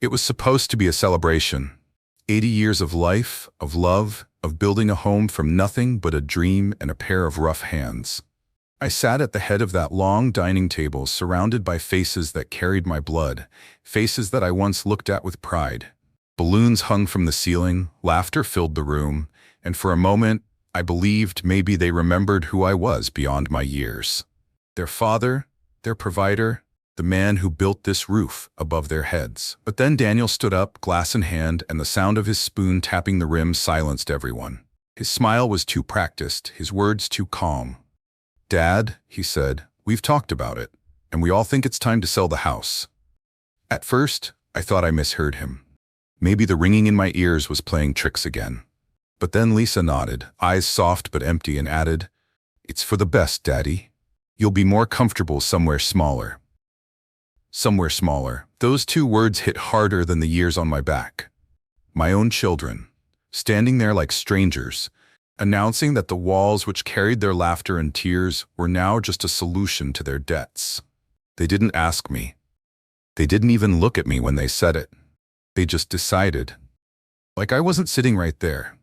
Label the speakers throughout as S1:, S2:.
S1: It was supposed to be a celebration. 80 years of life, of love, of building a home from nothing but a dream and a pair of rough hands. I sat at the head of that long dining table surrounded by faces that carried my blood, faces that I once looked at with pride. Balloons hung from the ceiling, laughter filled the room, and for a moment, I believed maybe they remembered who I was beyond my years. Their father, their provider, the man who built this roof above their heads. But then Daniel stood up, glass in hand, and the sound of his spoon tapping the rim silenced everyone. His smile was too practiced, his words too calm. "Dad," he said, "we've talked about it, and we all think it's time to sell the house." At first, I thought I misheard him. Maybe the ringing in my ears was playing tricks again. But then Lisa nodded, eyes soft but empty, and added, "It's for the best, Daddy. You'll be more comfortable somewhere smaller." Somewhere smaller. Those two words hit harder than the years on my back. My own children, standing there like strangers, announcing that the walls which carried their laughter and tears were now just a solution to their debts. They didn't ask me. They didn't even look at me when they said it. They just decided. Like I wasn't sitting right there.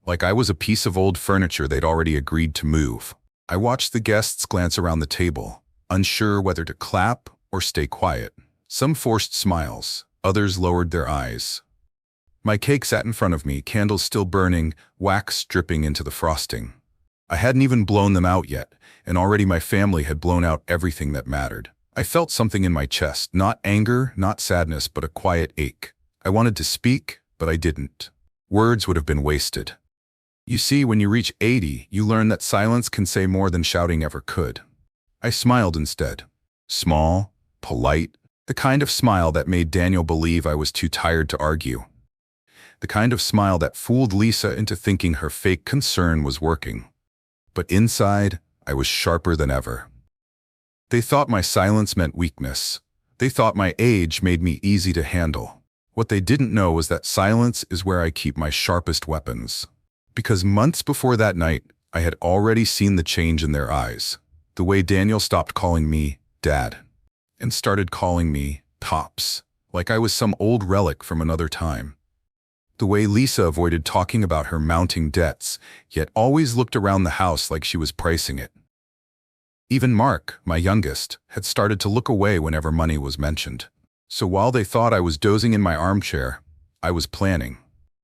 S1: Like I was a piece of old furniture they'd already agreed to move. I watched the guests glance around the table, unsure whether to clap or stay quiet. Some forced smiles, others lowered their eyes. My cake sat in front of me, candles still burning, wax dripping into the frosting. I hadn't even blown them out yet, and already my family had blown out everything that mattered. I felt something in my chest, not anger, not sadness, but a quiet ache. I wanted to speak, but I didn't. Words would have been wasted. You see, when you reach 80, you learn that silence can say more than shouting ever could. I smiled instead. Small, polite, the kind of smile that made Daniel believe I was too tired to argue. The kind of smile that fooled Lisa into thinking her fake concern was working. But inside, I was sharper than ever. They thought my silence meant weakness. They thought my age made me easy to handle. What they didn't know was that silence is where I keep my sharpest weapons. Because months before that night, I had already seen the change in their eyes. The way Daniel stopped calling me Dad and started calling me Pops, like I was some old relic from another time. The way Lisa avoided talking about her mounting debts, yet always looked around the house like she was pricing it. Even Mark, my youngest, had started to look away whenever money was mentioned. So while they thought I was dozing in my armchair, I was planning.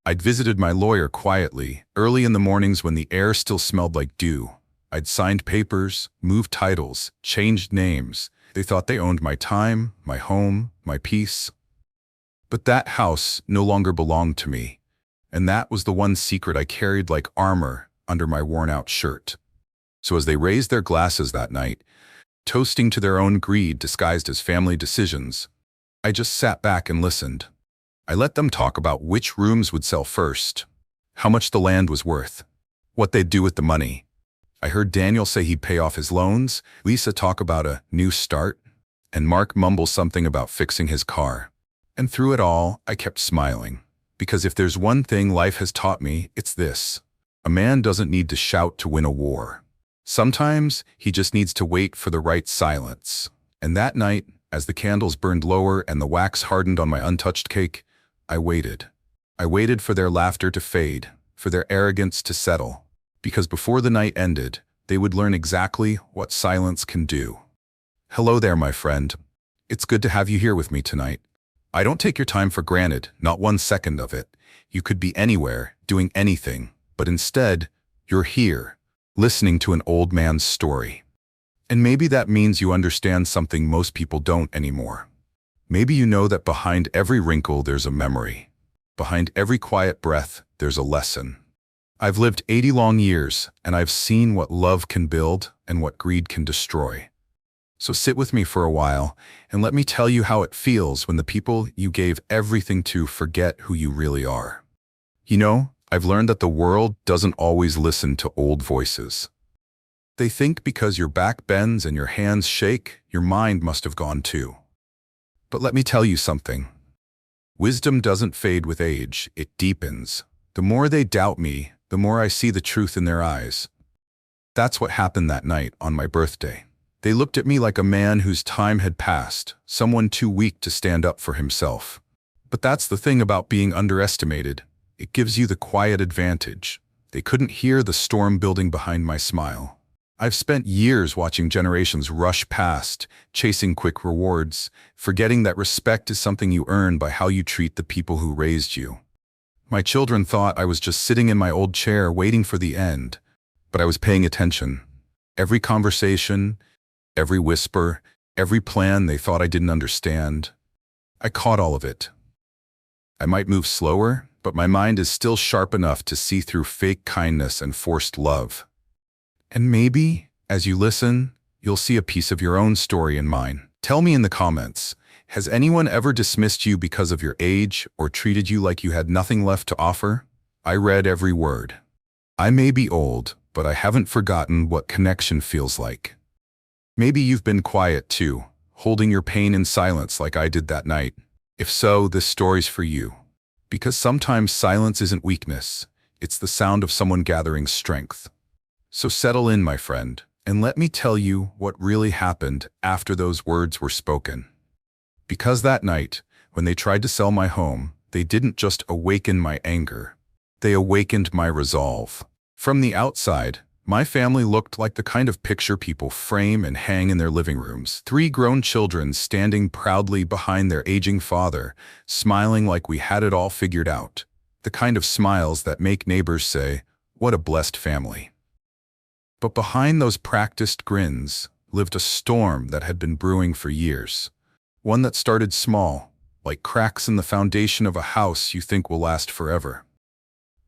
S1: I'd visited my lawyer quietly, early in the mornings when the air still smelled like dew. I'd signed papers, moved titles, changed names. They thought they owned my time, my home, my peace. But that house no longer belonged to me, and that was the one secret I carried like armor under my worn-out shirt. So as they raised their glasses that night, toasting to their own greed disguised as family decisions, I just sat back and listened. I let them talk about which rooms would sell first, how much the land was worth, what they'd do with the money. I heard Daniel say he'd pay off his loans, Lisa talk about a new start, and Mark mumble something about fixing his car. And through it all, I kept smiling. Because if there's one thing life has taught me, it's this. A man doesn't need to shout to win a war. Sometimes he just needs to wait for the right silence. And that night, as the candles burned lower and the wax hardened on my untouched cake, I waited. I waited for their laughter to fade, for their arrogance to settle. Because before the night ended, they would learn exactly what silence can do. Hello there, my friend. It's good to have you here with me tonight. I don't take your time for granted, not 1 second of it. You could be anywhere, doing anything, but instead, you're here, listening to an old man's story. And maybe that means you understand something most people don't anymore. Maybe you know that behind every wrinkle there's a memory. Behind every quiet breath, there's a lesson. I've lived 80 long years, and I've seen what love can build and what greed can destroy. So sit with me for a while, and let me tell you how it feels when the people you gave everything to forget who you really are. You know, I've learned that the world doesn't always listen to old voices. They think because your back bends and your hands shake, your mind must have gone too. But let me tell you something. Wisdom doesn't fade with age, it deepens. The more they doubt me, the more I see the truth in their eyes. That's what happened that night on my birthday. They looked at me like a man whose time had passed, someone too weak to stand up for himself. But that's the thing about being underestimated. It gives you the quiet advantage. They couldn't hear the storm building behind my smile. I've spent years watching generations rush past, chasing quick rewards, forgetting that respect is something you earn by how you treat the people who raised you. My children thought I was just sitting in my old chair waiting for the end, but I was paying attention. Every conversation, every whisper, every plan they thought I didn't understand. I caught all of it. I might move slower, but my mind is still sharp enough to see through fake kindness and forced love. And maybe, as you listen, you'll see a piece of your own story in mine. Tell me in the comments, has anyone ever dismissed you because of your age or treated you like you had nothing left to offer? I read every word. I may be old, but I haven't forgotten what connection feels like. Maybe you've been quiet too, holding your pain in silence like I did that night. If so, this story's for you. Because sometimes silence isn't weakness, it's the sound of someone gathering strength. So settle in, my friend, and let me tell you what really happened after those words were spoken. Because that night, when they tried to sell my home, they didn't just awaken my anger. They awakened my resolve. From the outside, my family looked like the kind of picture people frame and hang in their living rooms. 3 grown children standing proudly behind their aging father, smiling like we had it all figured out. The kind of smiles that make neighbors say, "What a blessed family." But behind those practiced grins lived a storm that had been brewing for years. One that started small, like cracks in the foundation of a house you think will last forever.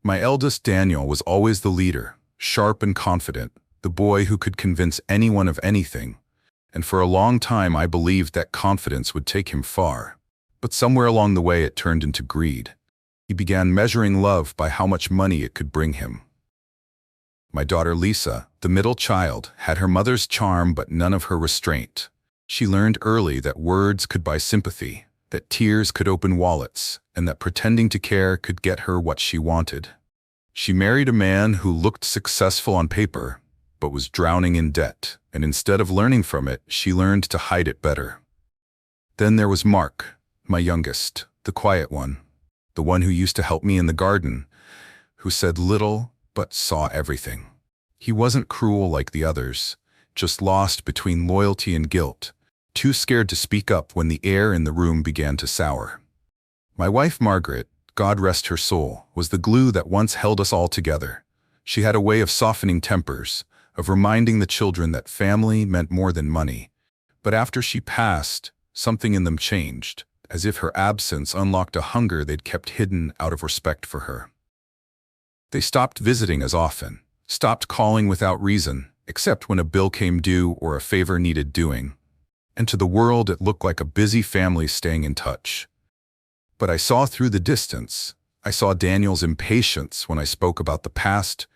S1: My eldest Daniel was always the leader, sharp and confident, the boy who could convince anyone of anything. And for a long time I believed that confidence would take him far. But somewhere along the way it turned into greed. He began measuring love by how much money it could bring him. My daughter Lisa, the middle child, had her mother's charm but none of her restraint. She learned early that words could buy sympathy, that tears could open wallets, and that pretending to care could get her what she wanted. She married a man who looked successful on paper, but was drowning in debt, and instead of learning from it, she learned to hide it better. Then there was Mark, my youngest, the quiet one, the one who used to help me in the garden, who said little but saw everything. He wasn't cruel like the others, just lost between loyalty and guilt, too scared to speak up when the air in the room began to sour. My wife Margaret, God rest her soul, was the glue that once held us all together. She had a way of softening tempers, of reminding the children that family meant more than money. But after she passed, something in them changed, as if her absence unlocked a hunger they'd kept hidden out of respect for her. They stopped visiting as often, stopped calling without reason, except when a bill came due or a favor needed doing. And to the world it looked like a busy family staying in touch. But I saw through the distance. I saw Daniel's impatience when I spoke about the past.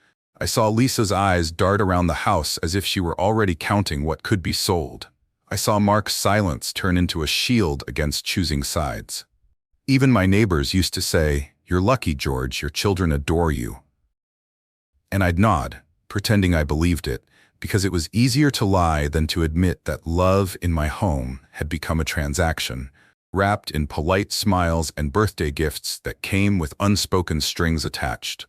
S1: I saw Lisa's eyes dart around the house as if she were already counting what could be sold. I saw Mark's silence turn into a shield against choosing sides. Even my neighbors used to say, "You're lucky, George, your children adore you." And I'd nod, pretending I believed it, because it was easier to lie than to admit that love in my home had become a transaction, wrapped in polite smiles and birthday gifts that came with unspoken strings attached.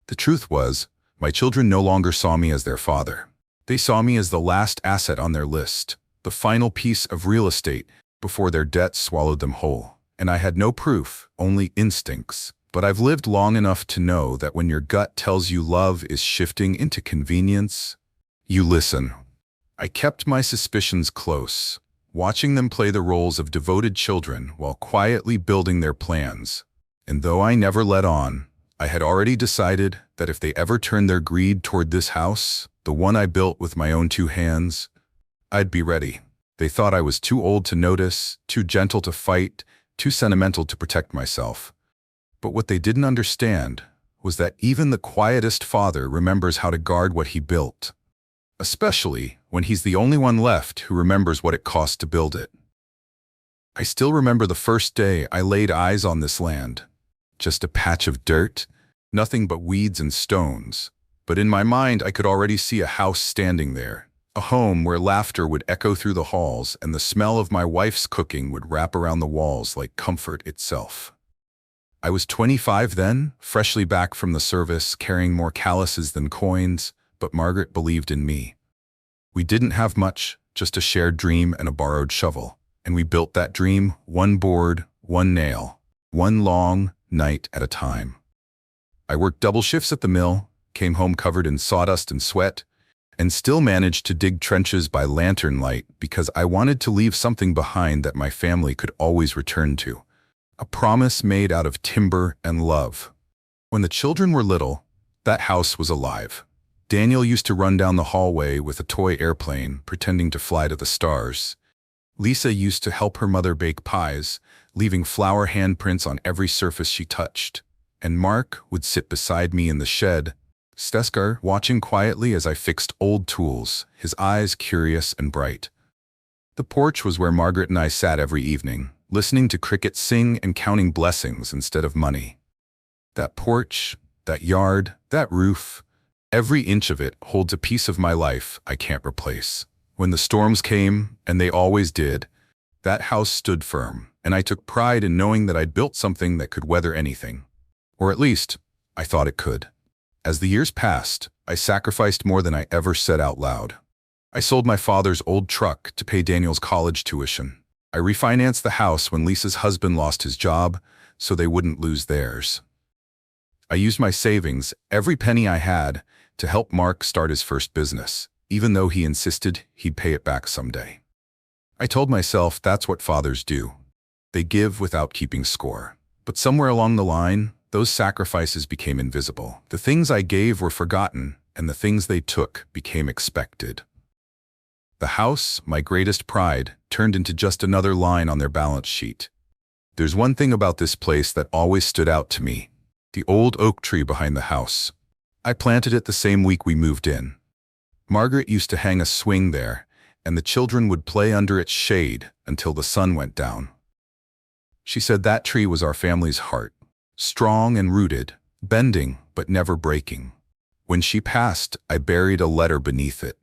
S1: The truth was, my children no longer saw me as their father. They saw me as the last asset on their list, the final piece of real estate before their debt swallowed them whole. And I had no proof, only instincts. But I've lived long enough to know that when your gut tells you love is shifting into convenience, you listen. I kept my suspicions close, watching them play the roles of devoted children while quietly building their plans. And though I never let on, I had already decided that if they ever turned their greed toward this house, the one I built with my own 2 hands, I'd be ready. They thought I was too old to notice, too gentle to fight, too sentimental to protect myself. But what they didn't understand was that even the quietest father remembers how to guard what he built, especially when he's the only one left who remembers what it cost to build it. I still remember the first day I laid eyes on this land. Just a patch of dirt, nothing but weeds and stones. But in my mind I could already see a house standing there, A home where laughter would echo through the halls and the smell of my wife's cooking would wrap around the walls like comfort itself. I was 25 then, freshly back from the service, carrying more calluses than coins, but Margaret believed in me. We didn't have much, just a shared dream and a borrowed shovel, and we built that dream one board, one nail, one long night at a time. I worked double shifts at the mill, came home covered in sawdust and sweat, and still managed to dig trenches by lantern light because I wanted to leave something behind that my family could always return to. A promise made out of timber and love. When the children were little, that house was alive. Daniel used to run down the hallway with a toy airplane, pretending to fly to the stars. Lisa used to help her mother bake pies, leaving flour handprints on every surface she touched. And Mark would sit beside me in the shed, Steskar watching quietly as I fixed old tools, his eyes curious and bright. The porch was where Margaret and I sat every evening, listening to crickets sing and counting blessings instead of money. That porch, that yard, that roof, every inch of it holds a piece of my life I can't replace. When the storms came, and they always did, that house stood firm, and I took pride in knowing that I'd built something that could weather anything. Or at least, I thought it could. As the years passed, I sacrificed more than I ever said out loud. I sold my father's old truck to pay Daniel's college tuition. I refinanced the house when Lisa's husband lost his job, so they wouldn't lose theirs. I used my savings, every penny I had, to help Mark start his first business, even though he insisted he'd pay it back someday. I told myself that's what fathers do. They give without keeping score. But somewhere along the line, those sacrifices became invisible. The things I gave were forgotten, and the things they took became expected. The house, my greatest pride, turned into just another line on their balance sheet. There's one thing about this place that always stood out to me: the old oak tree behind the house. I planted it the same week we moved in. Margaret used to hang a swing there, and the children would play under its shade until the sun went down. She said that tree was our family's heart, strong and rooted, bending but never breaking. When she passed, I buried a letter beneath it.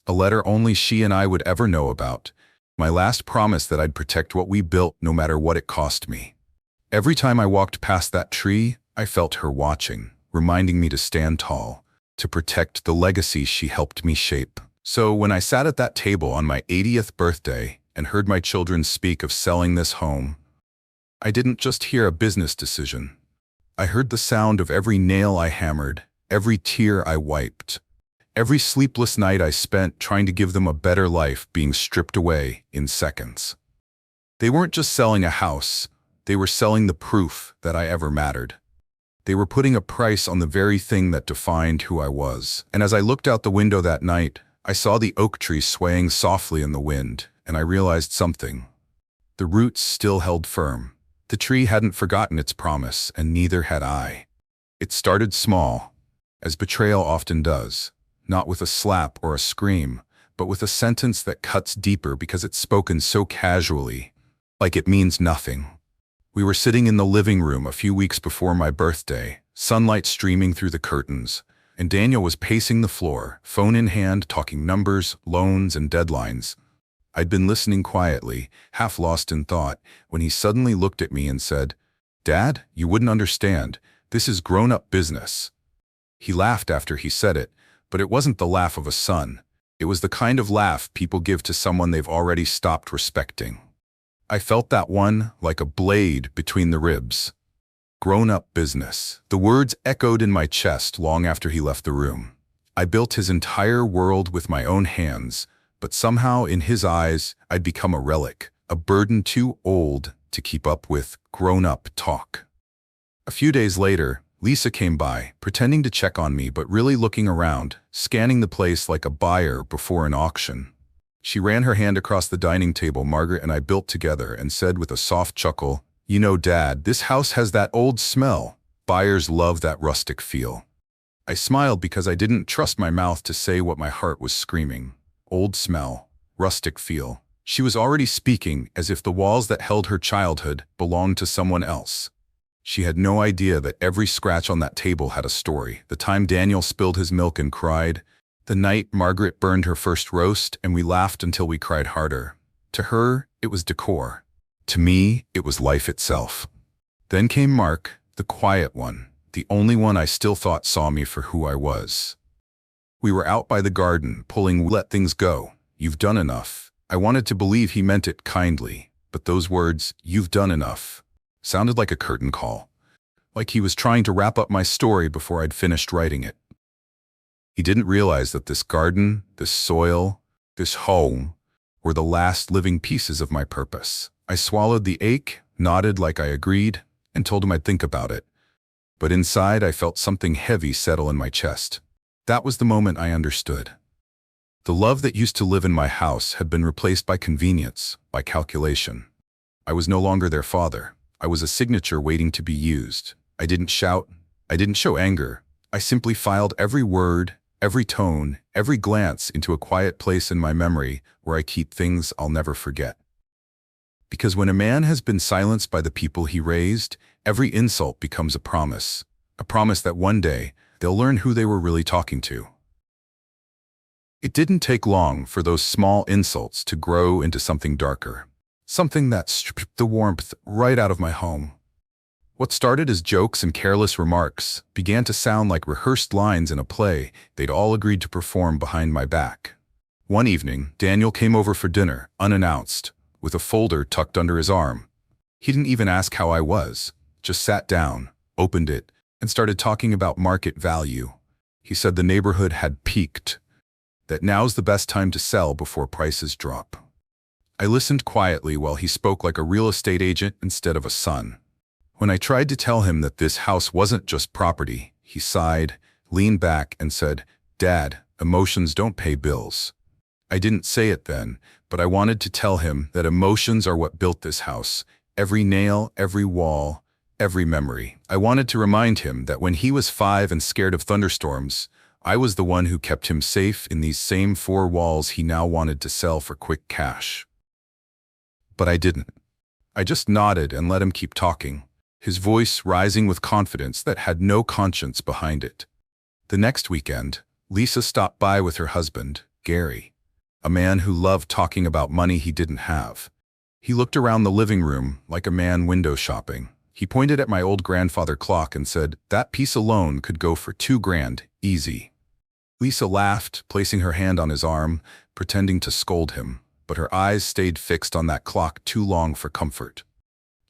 S1: A letter only she and I would ever know about, my last promise that I'd protect what we built no matter what it cost me. Every time I walked past that tree, I felt her watching, reminding me to stand tall, to protect the legacy she helped me shape. So when I sat at that table on my 80th birthday and heard my children speak of selling this home, I didn't just hear a business decision. I heard the sound of every nail I hammered, every tear I wiped, every sleepless night I spent trying to give them a better life being stripped away in seconds. They weren't just selling a house, they were selling the proof that I ever mattered. They were putting a price on the very thing that defined who I was. And as I looked out the window that night, I saw the oak tree swaying softly in the wind, and I realized something. The roots still held firm. The tree hadn't forgotten its promise, and neither had I. It started small, as betrayal often does, not with a slap or a scream, but with a sentence that cuts deeper because it's spoken so casually, like it means nothing. We were sitting in the living room a few weeks before my birthday, sunlight streaming through the curtains, and Daniel was pacing the floor, phone in hand, talking numbers, loans, and deadlines. I'd been listening quietly, half lost in thought, when he suddenly looked at me and said, "Dad, you wouldn't understand. This is grown-up business." He laughed after he said it, but it wasn't the laugh of a son. It was the kind of laugh people give to someone they've already stopped respecting. I felt that one like a blade between the ribs. Grown-up business. The words echoed in my chest long after he left the room. I built his entire world with my own hands, but somehow in his eyes I'd become a relic, a burden too old to keep up with grown-up talk. A few days later, Lisa came by, pretending to check on me but really looking around, scanning the place like a buyer before an auction. She ran her hand across the dining table Margaret and I built together and said with a soft chuckle, "You know, Dad, this house has that old smell. Buyers love that rustic feel." I smiled because I didn't trust my mouth to say what my heart was screaming. Old smell, rustic feel. She was already speaking as if the walls that held her childhood belonged to someone else. She had no idea that every scratch on that table had a story. The time Daniel spilled his milk and cried, The night Margaret burned her first roast and we laughed until we cried harder. To her, it was decor. To me, it was life itself. Then came Mark, the quiet one, the only one I still thought saw me for who I was. We were out by the garden, pulling "let things go, you've done enough." I wanted to believe he meant it kindly, but those words, "you've done enough," sounded like a curtain call. Like he was trying to wrap up my story before I'd finished writing it. He didn't realize that this garden, this soil, this home, were the last living pieces of my purpose. I swallowed the ache, nodded like I agreed, and told him I'd think about it. But inside I felt something heavy settle in my chest. That was the moment I understood. The love that used to live in my house had been replaced by convenience, by calculation. I was no longer their father. I was a signature waiting to be used. I didn't shout. I didn't show anger. I simply filed every word, every tone, every glance into a quiet place in my memory where I keep things I'll never forget. Because when a man has been silenced by the people he raised, every insult becomes a promise that one day they'll learn who they were really talking to. It didn't take long for those small insults to grow into something darker, something that stripped the warmth right out of my home. What started as jokes and careless remarks began to sound like rehearsed lines in a play they'd all agreed to perform behind my back. One evening, Daniel came over for dinner, unannounced, with a folder tucked under his arm. He didn't even ask how I was, just sat down, opened it, and started talking about market value. He said the neighborhood had peaked, that now's the best time to sell before prices drop. I listened quietly while he spoke like a real estate agent instead of a son. When I tried to tell him that this house wasn't just property, he sighed, leaned back, and said, "Dad, emotions don't pay bills." I didn't say it then, but I wanted to tell him that emotions are what built this house. Every nail, every wall, every memory. I wanted to remind him that when he was 5 and scared of thunderstorms, I was the one who kept him safe in these same 4 walls he now wanted to sell for quick cash. But I didn't. I just nodded and let him keep talking, his voice rising with confidence that had no conscience behind it. The next weekend, Lisa stopped by with her husband, Gary, a man who loved talking about money he didn't have. He looked around the living room like a man window shopping. He pointed at my old grandfather clock and said, "That piece alone could go for $2,000, easy." Lisa laughed, placing her hand on his arm, pretending to scold him, but her eyes stayed fixed on that clock too long for comfort.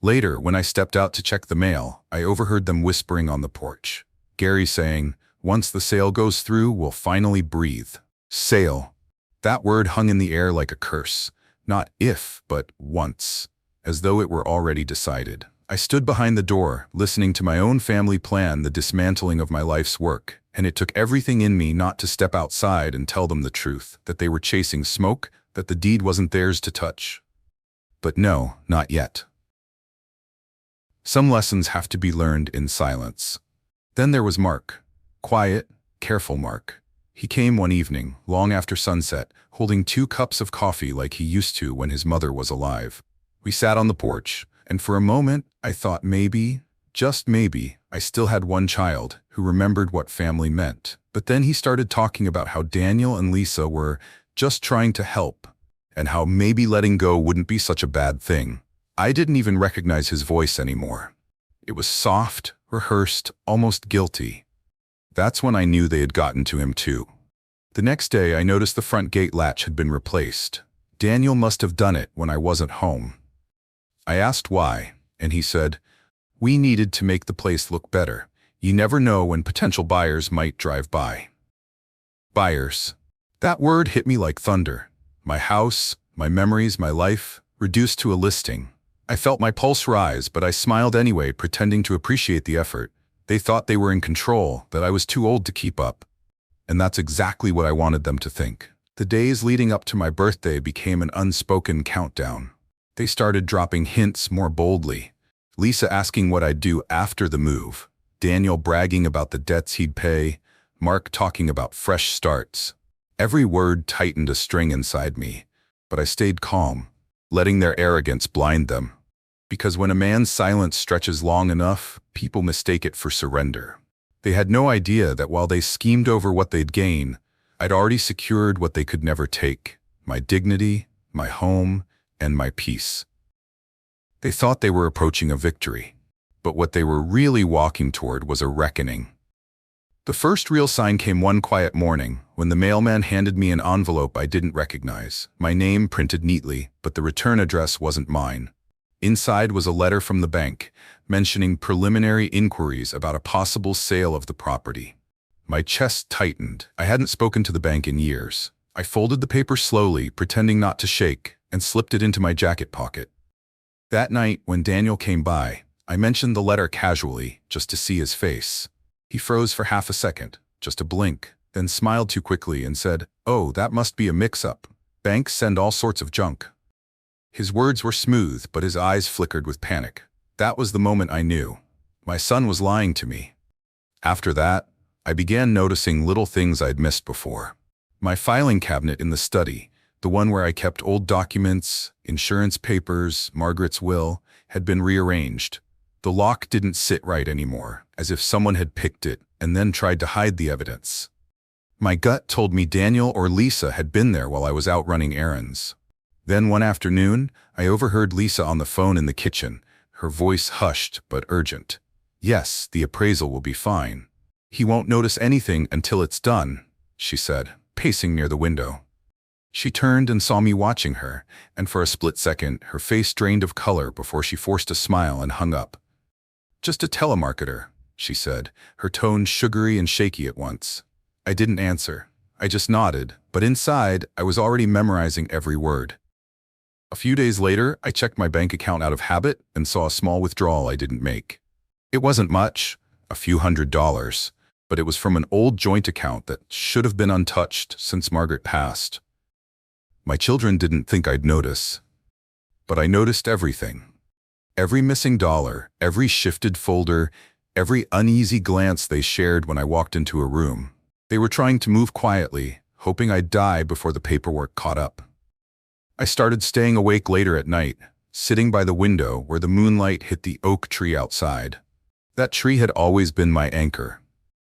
S1: Later, when I stepped out to check the mail, I overheard them whispering on the porch. Gary saying, "Once the sale goes through, we'll finally breathe." Sale. That word hung in the air like a curse. Not if, but once, as though it were already decided. I stood behind the door, listening to my own family plan the dismantling of my life's work, and it took everything in me not to step outside and tell them the truth, that they were chasing smoke, that the deed wasn't theirs to touch. But no, not yet. Some lessons have to be learned in silence. Then there was Mark. Quiet, careful Mark. He came one evening, long after sunset, holding 2 cups of coffee like he used to when his mother was alive. We sat on the porch, and for a moment I thought maybe, just maybe, I still had one child who remembered what family meant. But then he started talking about how Daniel and Lisa were just trying to help, and how maybe letting go wouldn't be such a bad thing. I didn't even recognize his voice anymore. It was soft, rehearsed, almost guilty. That's when I knew they had gotten to him too. The next day I noticed the front gate latch had been replaced. Daniel must have done it when I wasn't home. I asked why, and he said, "We needed to make the place look better. You never know when potential buyers might drive by." Buyers. That word hit me like thunder. My house, my memories, my life, reduced to a listing. I felt my pulse rise, but I smiled anyway, pretending to appreciate the effort. They thought they were in control, that I was too old to keep up. And that's exactly what I wanted them to think. The days leading up to my birthday became an unspoken countdown. They started dropping hints more boldly. Lisa asking what I'd do after the move. Daniel bragging about the debts he'd pay. Mark talking about fresh starts. Every word tightened a string inside me, but I stayed calm, letting their arrogance blind them. Because when a man's silence stretches long enough, people mistake it for surrender. They had no idea that while they schemed over what they'd gain, I'd already secured what they could never take: my dignity, my home, and my peace. They thought they were approaching a victory, but what they were really walking toward was a reckoning. The first real sign came one quiet morning when the mailman handed me an envelope I didn't recognize, my name printed neatly, but the return address wasn't mine. Inside was a letter from the bank, mentioning preliminary inquiries about a possible sale of the property. My chest tightened. I hadn't spoken to the bank in years. I folded the paper slowly, pretending not to shake, and slipped it into my jacket pocket. That night, when Daniel came by, I mentioned the letter casually, just to see his face. He froze for half a second, just a blink, then smiled too quickly and said, "Oh, that must be a mix-up. Banks send all sorts of junk." His words were smooth, but his eyes flickered with panic. That was the moment I knew. My son was lying to me. After that, I began noticing little things I'd missed before. My filing cabinet in the study, the one where I kept old documents, insurance papers, Margaret's will, had been rearranged. The lock didn't sit right anymore, as if someone had picked it and then tried to hide the evidence. My gut told me Daniel or Lisa had been there while I was out running errands. Then one afternoon, I overheard Lisa on the phone in the kitchen, her voice hushed but urgent. "Yes, the appraisal will be fine. He won't notice anything until it's done," she said, pacing near the window. She turned and saw me watching her, and for a split second, her face drained of color before she forced a smile and hung up. "Just a telemarketer," she said, her tone sugary and shaky at once. I didn't answer. I just nodded, but inside, I was already memorizing every word. A few days later, I checked my bank account out of habit and saw a small withdrawal I didn't make. It wasn't much, a few $100s, but it was from an old joint account that should have been untouched since Margaret passed. My children didn't think I'd notice, but I noticed everything. Every missing dollar, every shifted folder, every uneasy glance they shared when I walked into a room. They were trying to move quietly, hoping I'd die before the paperwork caught up. I started staying awake later at night, sitting by the window where the moonlight hit the oak tree outside. That tree had always been my anchor,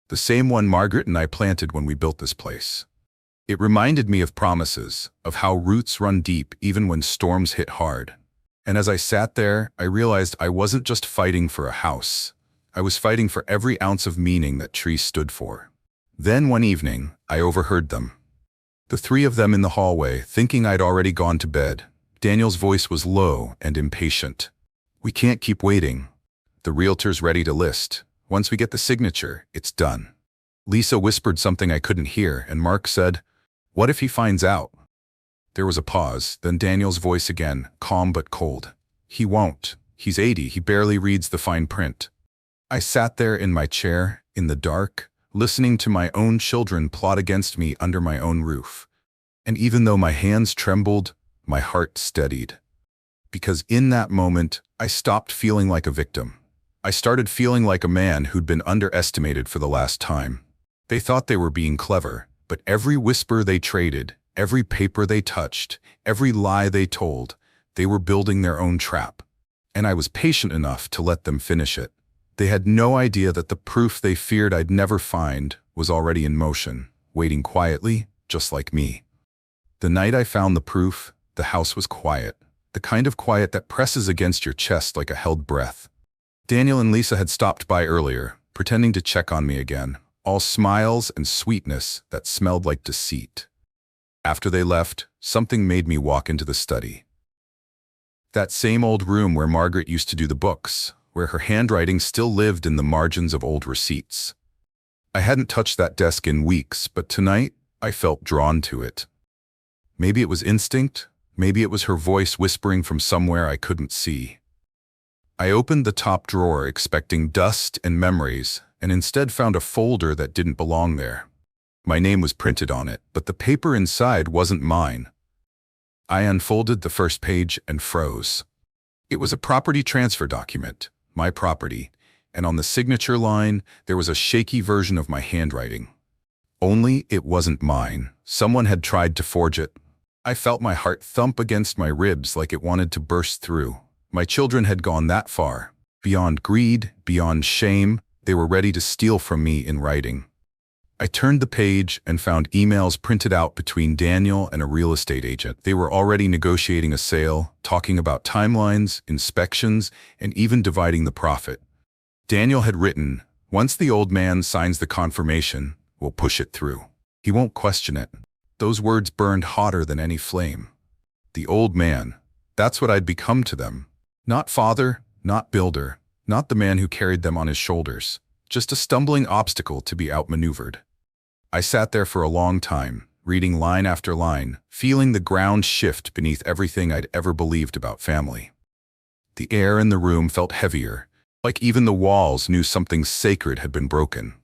S1: the same one Margaret and I planted when we built this place. It reminded me of promises, of how roots run deep even when storms hit hard. And as I sat there, I realized I wasn't just fighting for a house. I was fighting for every ounce of meaning that tree stood for. Then one evening, I overheard them. The three of them in the hallway, thinking I'd already gone to bed. Daniel's voice was low and impatient. "We can't keep waiting. The realtor's ready to list. Once we get the signature, it's done." Lisa whispered something I couldn't hear, and Mark said, "What if he finds out?" There was a pause, then Daniel's voice again, calm but cold. "He won't. He's 80, he barely reads the fine print." I sat there in my chair, in the dark, listening to my own children plot against me under my own roof. And even though my hands trembled, my heart steadied. Because in that moment, I stopped feeling like a victim. I started feeling like a man who'd been underestimated for the last time. They thought they were being clever, but every whisper they traded, every paper they touched, every lie they told, they were building their own trap. And I was patient enough to let them finish it. They had no idea that the proof they feared I'd never find was already in motion, waiting quietly, just like me. The night I found the proof, the house was quiet, the kind of quiet that presses against your chest like a held breath. Daniel and Lisa had stopped by earlier, pretending to check on me again, all smiles and sweetness that smelled like deceit. After they left, something made me walk into the study. That same old room where Margaret used to do the books, where her handwriting still lived in the margins of old receipts. I hadn't touched that desk in weeks, but tonight I felt drawn to it. Maybe it was instinct, maybe it was her voice whispering from somewhere I couldn't see. I opened the top drawer expecting dust and memories, and instead found a folder that didn't belong there. My name was printed on it, but the paper inside wasn't mine. I unfolded the first page and froze. It was a property transfer document, my property, and on the signature line, there was a shaky version of my handwriting. Only it wasn't mine. Someone had tried to forge it. I felt my heart thump against my ribs like it wanted to burst through. My children had gone that far. Beyond greed, beyond shame, they were ready to steal from me in writing. I turned the page and found emails printed out between Daniel and a real estate agent. They were already negotiating a sale, talking about timelines, inspections, and even dividing the profit. Daniel had written, "Once the old man signs the confirmation, we'll push it through. He won't question it." Those words burned hotter than any flame. The old man, that's what I'd become to them. Not father, not builder, not the man who carried them on his shoulders. Just a stumbling obstacle to be outmaneuvered. I sat there for a long time, reading line after line, feeling the ground shift beneath everything I'd ever believed about family. The air in the room felt heavier, like even the walls knew something sacred had been broken.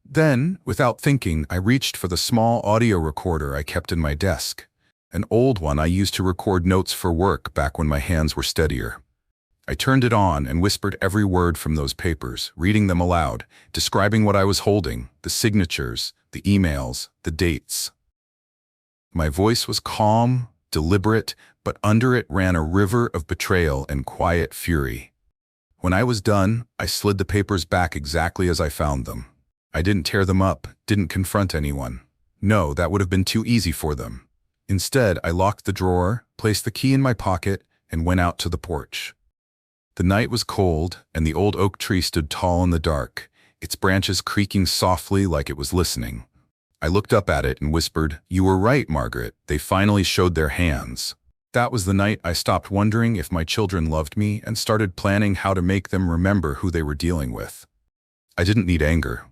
S1: Then, without thinking, I reached for the small audio recorder I kept in my desk, an old one I used to record notes for work back when my hands were steadier. I turned it on and whispered every word from those papers, reading them aloud, describing what I was holding, the signatures, the emails, the dates. My voice was calm, deliberate, but under it ran a river of betrayal and quiet fury. When I was done, I slid the papers back exactly as I found them. I didn't tear them up, didn't confront anyone. No, that would have been too easy for them. Instead, I locked the drawer, placed the key in my pocket, and went out to the porch. The night was cold, and the old oak tree stood tall in the dark, its branches creaking softly like it was listening. I looked up at it and whispered, "You were right, Margaret. They finally showed their hands." That was the night I stopped wondering if my children loved me and started planning how to make them remember who they were dealing with. I didn't need anger.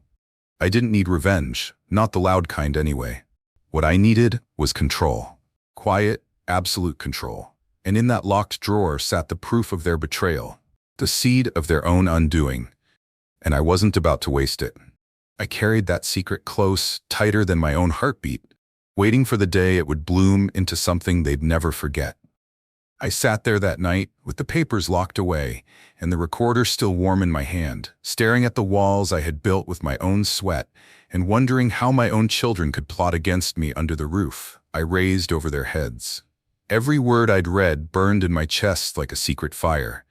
S1: I didn't need revenge, not the loud kind anyway. What I needed was control. Quiet, absolute control. And in that locked drawer sat the proof of their betrayal, the seed of their own undoing. And I wasn't about to waste it. I carried that secret close, tighter than my own heartbeat, waiting for the day it would bloom into something they'd never forget. I sat there that night, with the papers locked away, and the recorder still warm in my hand, staring at the walls I had built with my own sweat, and wondering how my own children could plot against me under the roof I raised over their heads. Every word I'd read burned in my chest like a secret fire.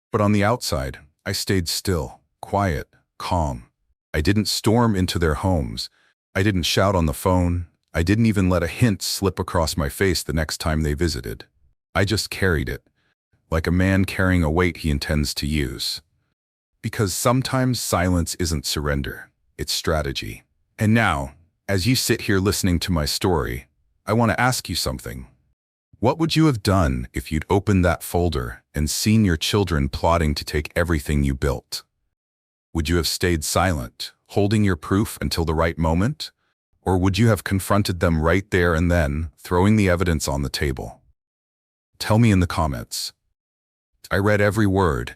S1: But on the outside, I stayed still, quiet, calm. I didn't storm into their homes. I didn't shout on the phone. I didn't even let a hint slip across my face the next time they visited. I just carried it, like a man carrying a weight he intends to use. Because sometimes silence isn't surrender, it's strategy. And now, as you sit here listening to my story, I want to ask you something. What would you have done if you'd opened that folder and seen your children plotting to take everything you built? Would you have stayed silent, holding your proof until the right moment? Or would you have confronted them right there and then, throwing the evidence on the table? Tell me in the comments. I read every word,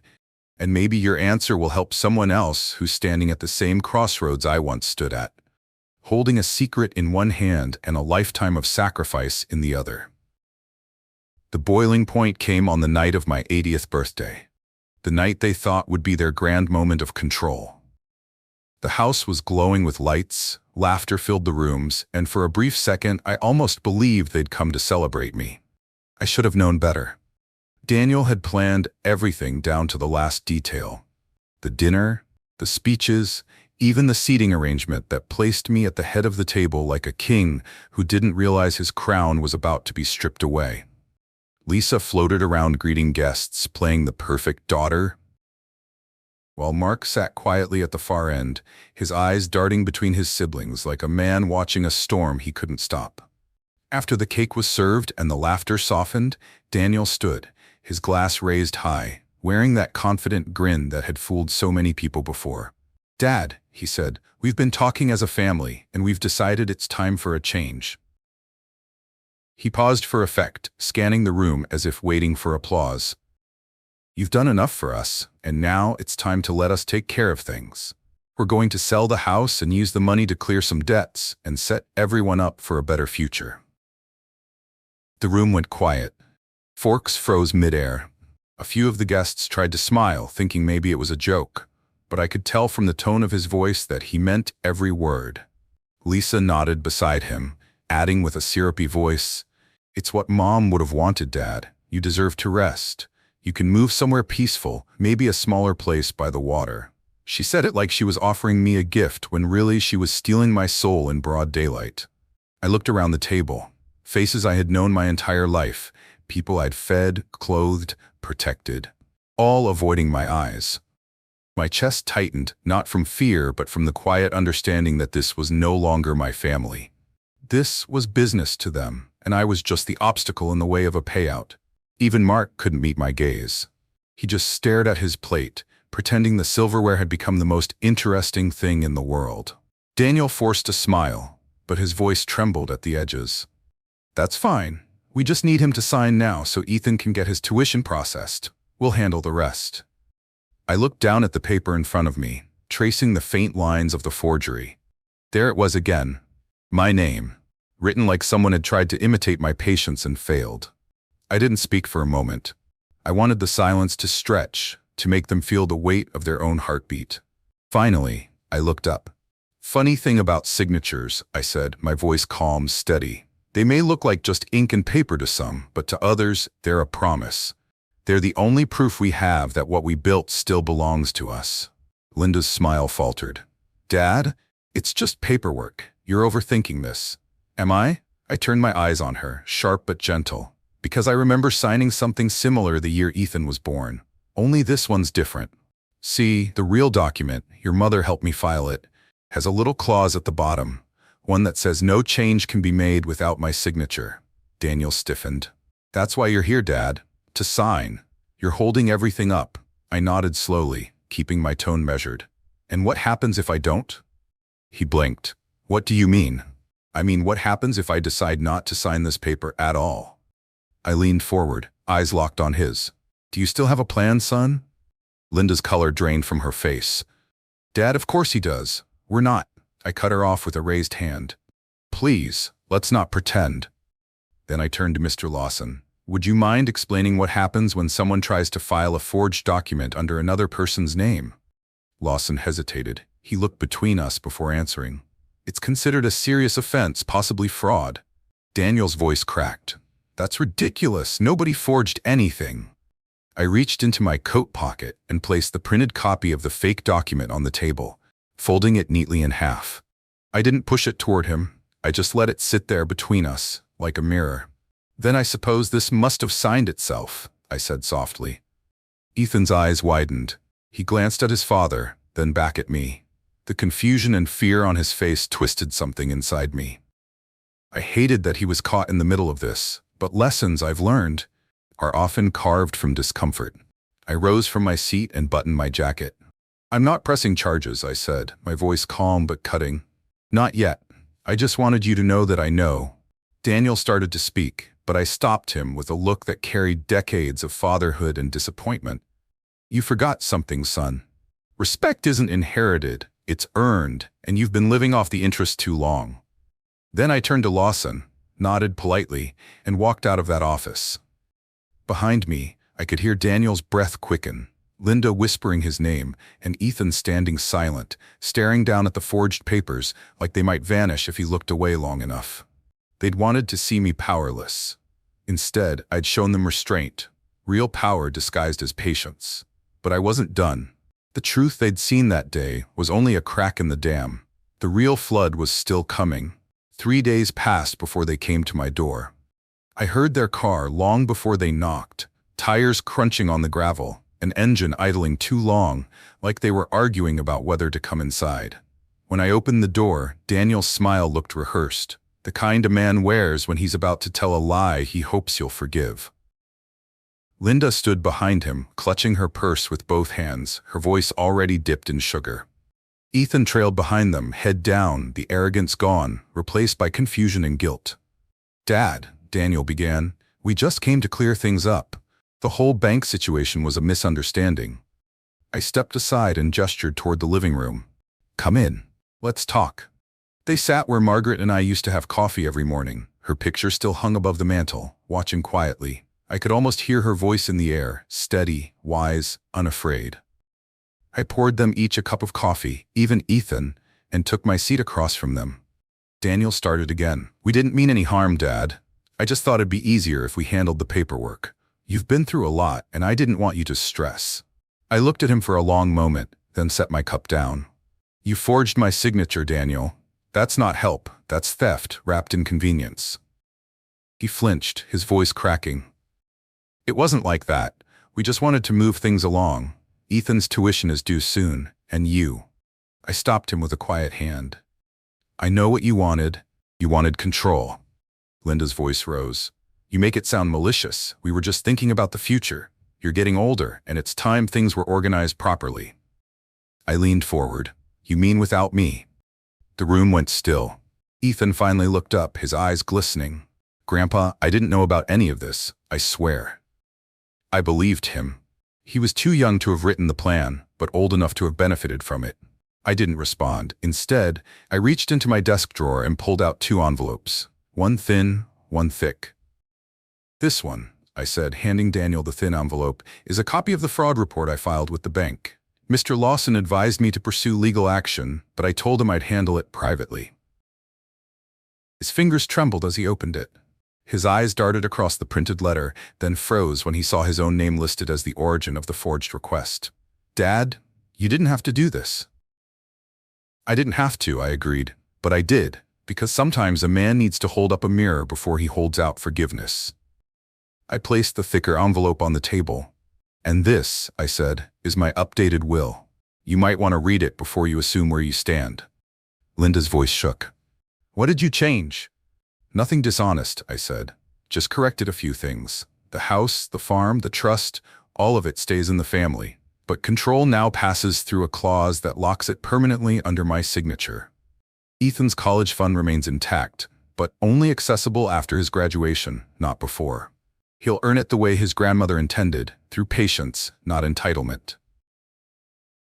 S1: and maybe your answer will help someone else who's standing at the same crossroads I once stood at, holding a secret in one hand and a lifetime of sacrifice in the other. The boiling point came on the night of my 80th birthday, the night they thought would be their grand moment of control. The house was glowing with lights, laughter filled the rooms, and for a brief second I almost believed they'd come to celebrate me. I should have known better. Daniel had planned everything down to the last detail. The dinner, the speeches, even the seating arrangement that placed me at the head of the table like a king who didn't realize his crown was about to be stripped away. Lisa floated around greeting guests, playing the perfect daughter, while Mark sat quietly at the far end, his eyes darting between his siblings like a man watching a storm he couldn't stop. After the cake was served and the laughter softened, Daniel stood, his glass raised high, wearing that confident grin that had fooled so many people before. "Dad," he said, "we've been talking as a family, and we've decided it's time for a change." He paused for effect, scanning the room as if waiting for applause. "You've done enough for us, and now it's time to let us take care of things. We're going to sell the house and use the money to clear some debts and set everyone up for a better future." The room went quiet. Forks froze midair. A few of the guests tried to smile, thinking maybe it was a joke, but I could tell from the tone of his voice that he meant every word. Lisa nodded beside him, adding with a syrupy voice, "It's what Mom would have wanted, Dad. You deserve to rest. You can move somewhere peaceful, maybe a smaller place by the water." She said it like she was offering me a gift when really she was stealing my soul in broad daylight. I looked around the table. Faces I had known my entire life. People I'd fed, clothed, protected. All avoiding my eyes. My chest tightened, not from fear, but from the quiet understanding that this was no longer my family. This was business to them, and I was just the obstacle in the way of a payout. Even Mark couldn't meet my gaze. He just stared at his plate, pretending the silverware had become the most interesting thing in the world. Daniel forced a smile, but his voice trembled at the edges. "That's fine. We just need him to sign now so Ethan can get his tuition processed. We'll handle the rest." I looked down at the paper in front of me, tracing the faint lines of the forgery. There it was again. My name, written like someone had tried to imitate my patience and failed. I didn't speak for a moment. I wanted the silence to stretch, to make them feel the weight of their own heartbeat. Finally, I looked up. "Funny thing about signatures," I said, my voice calm, steady. "They may look like just ink and paper to some, but to others, they're a promise. They're the only proof we have that what we built still belongs to us." Linda's smile faltered. "Dad, it's just paperwork. You're overthinking this." "Am I?" I turned my eyes on her, sharp but gentle. "Because I remember signing something similar the year Ethan was born. Only this one's different. See, the real document, your mother helped me file it, has a little clause at the bottom, one that says no change can be made without my signature." Daniel stiffened. "That's why you're here, Dad. To sign. You're holding everything up." I nodded slowly, keeping my tone measured. "And what happens if I don't?" He blinked. "What do you mean?" "I mean, what happens if I decide not to sign this paper at all?" I leaned forward, eyes locked on his. "Do you still have a plan, son?" Linda's color drained from her face. "Dad, of course he does. We're not." I cut her off with a raised hand. "Please, let's not pretend." Then I turned to Mr. Lawson. "Would you mind explaining what happens when someone tries to file a forged document under another person's name?" Lawson hesitated. He looked between us before answering. "It's considered a serious offense, possibly fraud." Daniel's voice cracked. "That's ridiculous. Nobody forged anything." I reached into my coat pocket and placed the printed copy of the fake document on the table, folding it neatly in half. I didn't push it toward him. I just let it sit there between us, like a mirror. "Then I suppose this must have signed itself," I said softly. Ethan's eyes widened. He glanced at his father, then back at me. The confusion and fear on his face twisted something inside me. I hated that he was caught in the middle of this, but lessons I've learned are often carved from discomfort. I rose from my seat and buttoned my jacket. "I'm not pressing charges," I said, my voice calm but cutting. "Not yet. I just wanted you to know that I know." Daniel started to speak, but I stopped him with a look that carried decades of fatherhood and disappointment. "You forgot something, son. Respect isn't inherited, it's earned, and you've been living off the interest too long." Then I turned to Lawson, nodded politely, and walked out of that office. Behind me, I could hear Daniel's breath quicken, Linda whispering his name, and Ethan standing silent, staring down at the forged papers like they might vanish if he looked away long enough. They'd wanted to see me powerless. Instead, I'd shown them restraint, real power disguised as patience. But I wasn't done. The truth they'd seen that day was only a crack in the dam. The real flood was still coming. 3 days passed before they came to my door. I heard their car long before they knocked, tires crunching on the gravel, an engine idling too long, like they were arguing about whether to come inside. When I opened the door, Daniel's smile looked rehearsed, the kind a man wears when he's about to tell a lie he hopes you'll forgive. Linda stood behind him, clutching her purse with both hands, her voice already dipped in sugar. Ethan trailed behind them, head down, the arrogance gone, replaced by confusion and guilt. "Dad," Daniel began, "we just came to clear things up. The whole bank situation was a misunderstanding." I stepped aside and gestured toward the living room. "Come in. Let's talk." They sat where Margaret and I used to have coffee every morning, her picture still hung above the mantel, watching quietly. I could almost hear her voice in the air, steady, wise, unafraid. I poured them each a cup of coffee, even Ethan, and took my seat across from them. Daniel started again. "We didn't mean any harm, Dad. I just thought it'd be easier if we handled the paperwork. You've been through a lot, and I didn't want you to stress." I looked at him for a long moment, then set my cup down. You forged my signature, Daniel. That's not help, that's theft wrapped in convenience. He flinched, his voice cracking. It wasn't like that. We just wanted to move things along. Ethan's tuition is due soon, and you. I stopped him with a quiet hand. I know what you wanted. You wanted control. Linda's voice rose. You make it sound malicious. We were just thinking about the future. You're getting older, and it's time things were organized properly. I leaned forward. You mean without me? The room went still. Ethan finally looked up, his eyes glistening. Grandpa, I didn't know about any of this, I swear. I believed him. He was too young to have written the plan, but old enough to have benefited from it. I didn't respond. Instead, I reached into my desk drawer and pulled out 2 envelopes. One thin, one thick. This one, I said, handing Daniel the thin envelope, is a copy of the fraud report I filed with the bank. Mr. Lawson advised me to pursue legal action, but I told him I'd handle it privately. His fingers trembled as he opened it. His eyes darted across the printed letter, then froze when he saw his own name listed as the origin of the forged request. Dad, you didn't have to do this. I didn't have to, I agreed, but I did, because sometimes a man needs to hold up a mirror before he holds out forgiveness. I placed the thicker envelope on the table. And this, I said, is my updated will. You might want to read it before you assume where you stand. Linda's voice shook. What did you change? Nothing dishonest, I said. Just corrected a few things. The house, the farm, the trust, all of it stays in the family. But control now passes through a clause that locks it permanently under my signature. Ethan's college fund remains intact, but only accessible after his graduation, not before. He'll earn it the way his grandmother intended, through patience, not entitlement.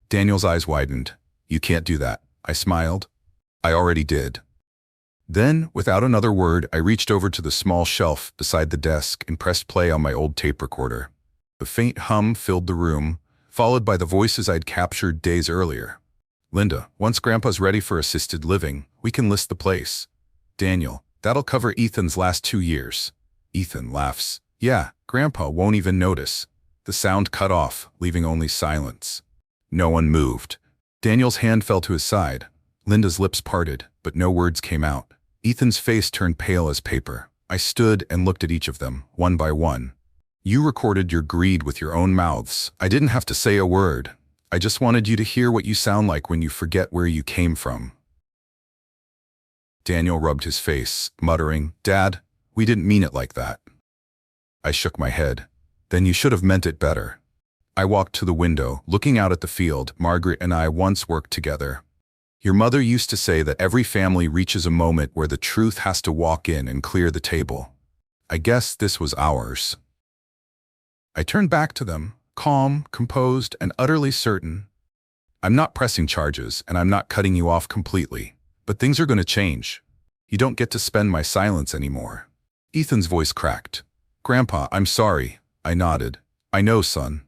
S1: Daniel's eyes widened. You can't do that, I smiled. I already did. Then, without another word, I reached over to the small shelf beside the desk and pressed play on my old tape recorder. The faint hum filled the room, followed by the voices I'd captured days earlier. Linda, once Grandpa's ready for assisted living, we can list the place. Daniel, that'll cover Ethan's last 2 years. Ethan laughs. Yeah, Grandpa won't even notice. The sound cut off, leaving only silence. No one moved. Daniel's hand fell to his side. Linda's lips parted, but no words came out. Ethan's face turned pale as paper. I stood and looked at each of them, one by one. You recorded your greed with your own mouths. I didn't have to say a word. I just wanted you to hear what you sound like when you forget where you came from. Daniel rubbed his face, muttering, Dad, we didn't mean it like that. I shook my head. Then you should have meant it better. I walked to the window, looking out at the field. Margaret and I once worked together. Your mother used to say that every family reaches a moment where the truth has to walk in and clear the table. I guess this was ours. I turned back to them, calm, composed, and utterly certain. I'm not pressing charges, and I'm not cutting you off completely. But things are going to change. You don't get to spend my silence anymore. Ethan's voice cracked. Grandpa, I'm sorry. I nodded. I know, son.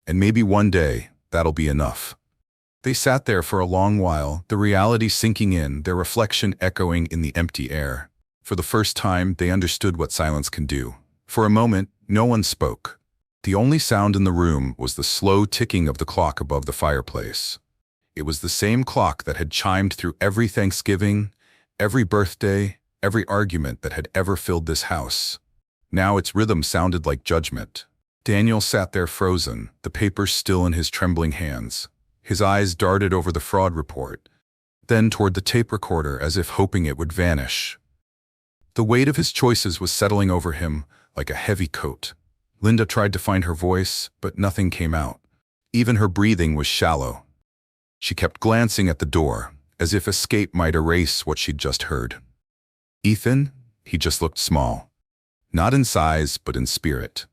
S1: And maybe one day, that'll be enough. They sat there for a long while, the reality sinking in, their reflection echoing in the empty air. For the first time, they understood what silence can do. For a moment, no one spoke. The only sound in the room was the slow ticking of the clock above the fireplace. It was the same clock that had chimed through every Thanksgiving, every birthday, every argument that had ever filled this house. Now its rhythm sounded like judgment. Daniel sat there frozen, the papers still in his trembling hands. His eyes darted over the fraud report, then toward the tape recorder as if hoping it would vanish. The weight of his choices was settling over him like a heavy coat. Linda tried to find her voice, but nothing came out. Even her breathing was shallow. She kept glancing at the door, as if escape might erase what she'd just heard. Ethan, he just looked small. Not in size, but in spirit.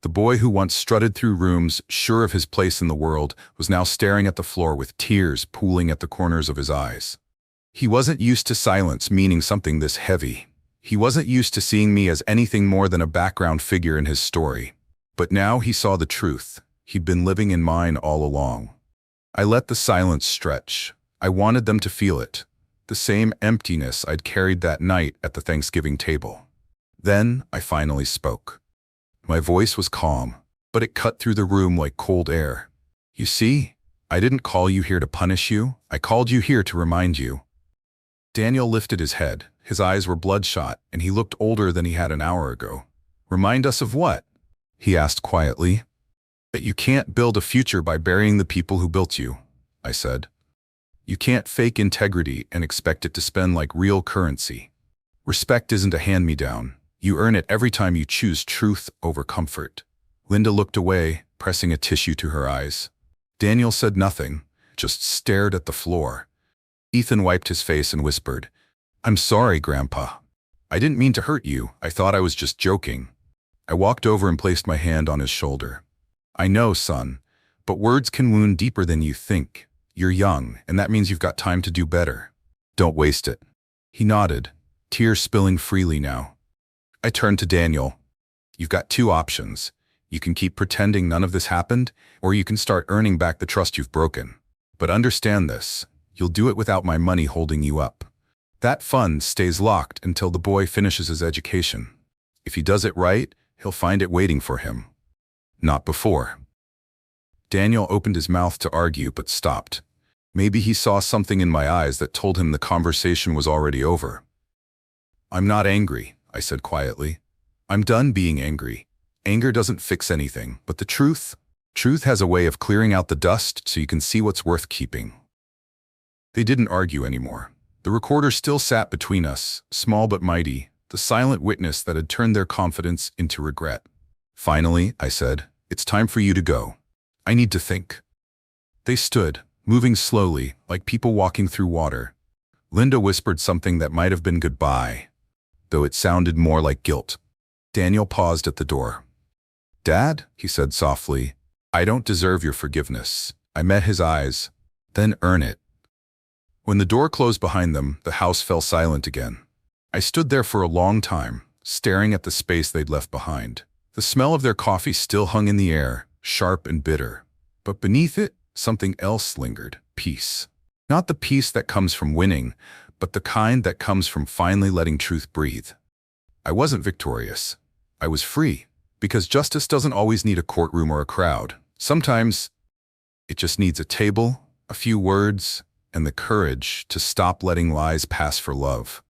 S1: The boy who once strutted through rooms, sure of his place in the world, was now staring at the floor with tears pooling at the corners of his eyes. He wasn't used to silence meaning something this heavy. He wasn't used to seeing me as anything more than a background figure in his story. But now he saw the truth. He'd been living in mine all along. I let the silence stretch. I wanted them to feel it. The same emptiness I'd carried that night at the Thanksgiving table. Then I finally spoke. My voice was calm, but it cut through the room like cold air. You see, I didn't call you here to punish you. I called you here to remind you. Daniel lifted his head. His eyes were bloodshot, and he looked older than he had an hour ago. Remind us of what? He asked quietly. That you can't build a future by burying the people who built you, I said. You can't fake integrity and expect it to spend like real currency. Respect isn't a hand-me-down. You earn it every time you choose truth over comfort. Linda looked away, pressing a tissue to her eyes. Daniel said nothing, just stared at the floor. Ethan wiped his face and whispered, I'm sorry, Grandpa. I didn't mean to hurt you. I thought I was just joking. I walked over and placed my hand on his shoulder. I know, son, but words can wound deeper than you think. You're young, and that means you've got time to do better. Don't waste it. He nodded, tears spilling freely now. I turned to Daniel. You've got two options. You can keep pretending none of this happened, or you can start earning back the trust you've broken. But understand this, you'll do it without my money holding you up. That fund stays locked until the boy finishes his education. If he does it right, he'll find it waiting for him. Not before. Daniel opened his mouth to argue but stopped. Maybe he saw something in my eyes that told him the conversation was already over. I'm not angry, I said quietly. I'm done being angry. Anger doesn't fix anything, but the truth has a way of clearing out the dust so you can see what's worth keeping. They didn't argue anymore. The recorder still sat between us, small but mighty, the silent witness that had turned their confidence into regret. Finally, I said, it's time for you to go. I need to think. They stood, moving slowly, like people walking through water. Linda whispered something that might have been goodbye, though it sounded more like guilt. Daniel paused at the door. Dad, he said softly, I don't deserve your forgiveness. I met his eyes. Then earn it. When the door closed behind them, the house fell silent again. I stood there for a long time, staring at the space they'd left behind. The smell of their coffee still hung in the air, sharp and bitter. But beneath it, something else lingered, peace. Not the peace that comes from winning, but the kind that comes from finally letting truth breathe. I wasn't victorious. I was free, because justice doesn't always need a courtroom or a crowd. Sometimes it just needs a table, a few words, and the courage to stop letting lies pass for love.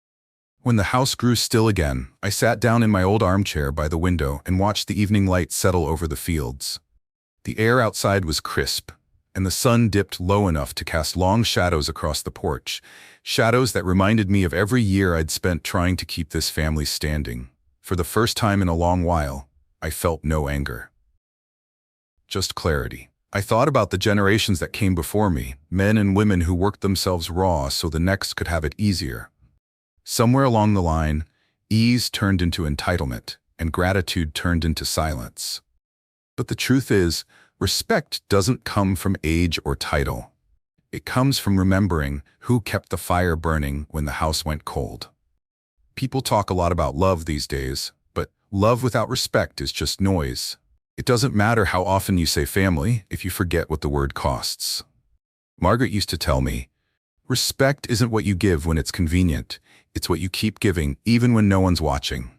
S1: When the house grew still again, I sat down in my old armchair by the window and watched the evening light settle over the fields. The air outside was crisp, and the sun dipped low enough to cast long shadows across the porch, shadows that reminded me of every year I'd spent trying to keep this family standing. For the first time in a long while, I felt no anger. Just clarity. I thought about the generations that came before me, men and women who worked themselves raw so the next could have it easier. Somewhere along the line, ease turned into entitlement, and gratitude turned into silence. But the truth is, respect doesn't come from age or title. It comes from remembering who kept the fire burning when the house went cold. People talk a lot about love these days, but love without respect is just noise. It doesn't matter how often you say family if you forget what the word costs. Margaret used to tell me, respect isn't what you give when it's convenient, it's what you keep giving even when no one's watching.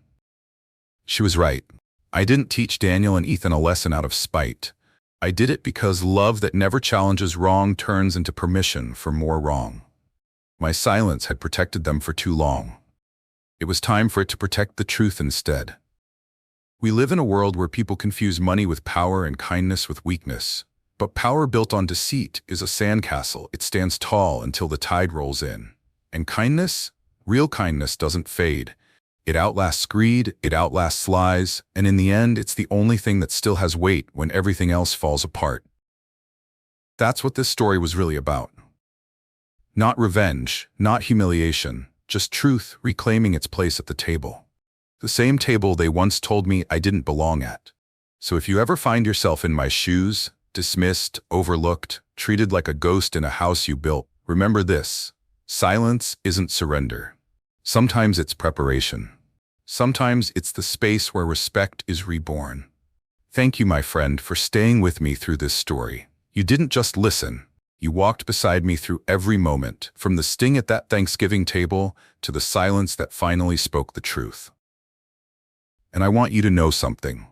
S1: She was right. I didn't teach Daniel and Ethan a lesson out of spite. I did it because love that never challenges wrong turns into permission for more wrong. My silence had protected them for too long. It was time for it to protect the truth instead. We live in a world where people confuse money with power and kindness with weakness. But power built on deceit is a sandcastle. It stands tall until the tide rolls in. And kindness? Real kindness doesn't fade. It outlasts greed, it outlasts lies, and in the end, it's the only thing that still has weight when everything else falls apart. That's what this story was really about. Not revenge, not humiliation, just truth reclaiming its place at the table. The same table they once told me I didn't belong at. So if you ever find yourself in my shoes, dismissed, overlooked, treated like a ghost in a house you built, remember this: silence isn't surrender. Sometimes it's preparation. Sometimes it's the space where respect is reborn. Thank you, my friend, for staying with me through this story. You didn't just listen. You walked beside me through every moment, from the sting at that Thanksgiving table to the silence that finally spoke the truth. And I want you to know something.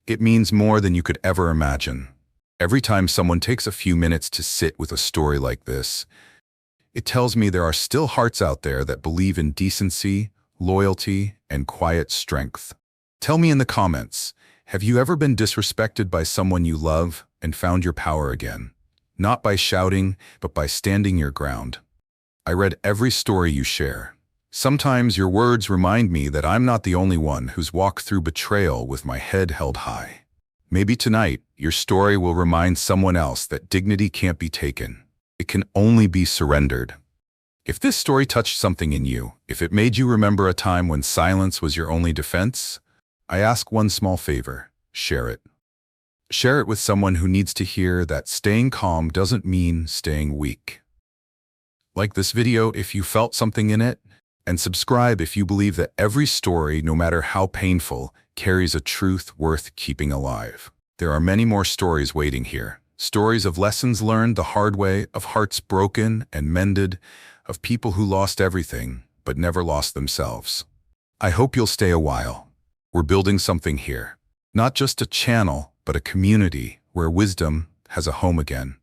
S1: It means more than you could ever imagine. Every time someone takes a few minutes to sit with a story like this, it tells me there are still hearts out there that believe in decency, loyalty, and quiet strength. Tell me in the comments, have you ever been disrespected by someone you love and found your power again? Not by shouting, but by standing your ground. I read every story you share. Sometimes your words remind me that I'm not the only one who's walked through betrayal with my head held high. Maybe tonight, your story will remind someone else that dignity can't be taken. It can only be surrendered. If this story touched something in you, if it made you remember a time when silence was your only defense, I ask one small favor: share it. Share it with someone who needs to hear that staying calm doesn't mean staying weak. Like this video if you felt something in it, and subscribe if you believe that every story, no matter how painful, carries a truth worth keeping alive. There are many more stories waiting here. Stories of lessons learned the hard way, of hearts broken and mended, of people who lost everything but never lost themselves. I hope you'll stay a while. We're building something here. Not just a channel, but a community where wisdom has a home again.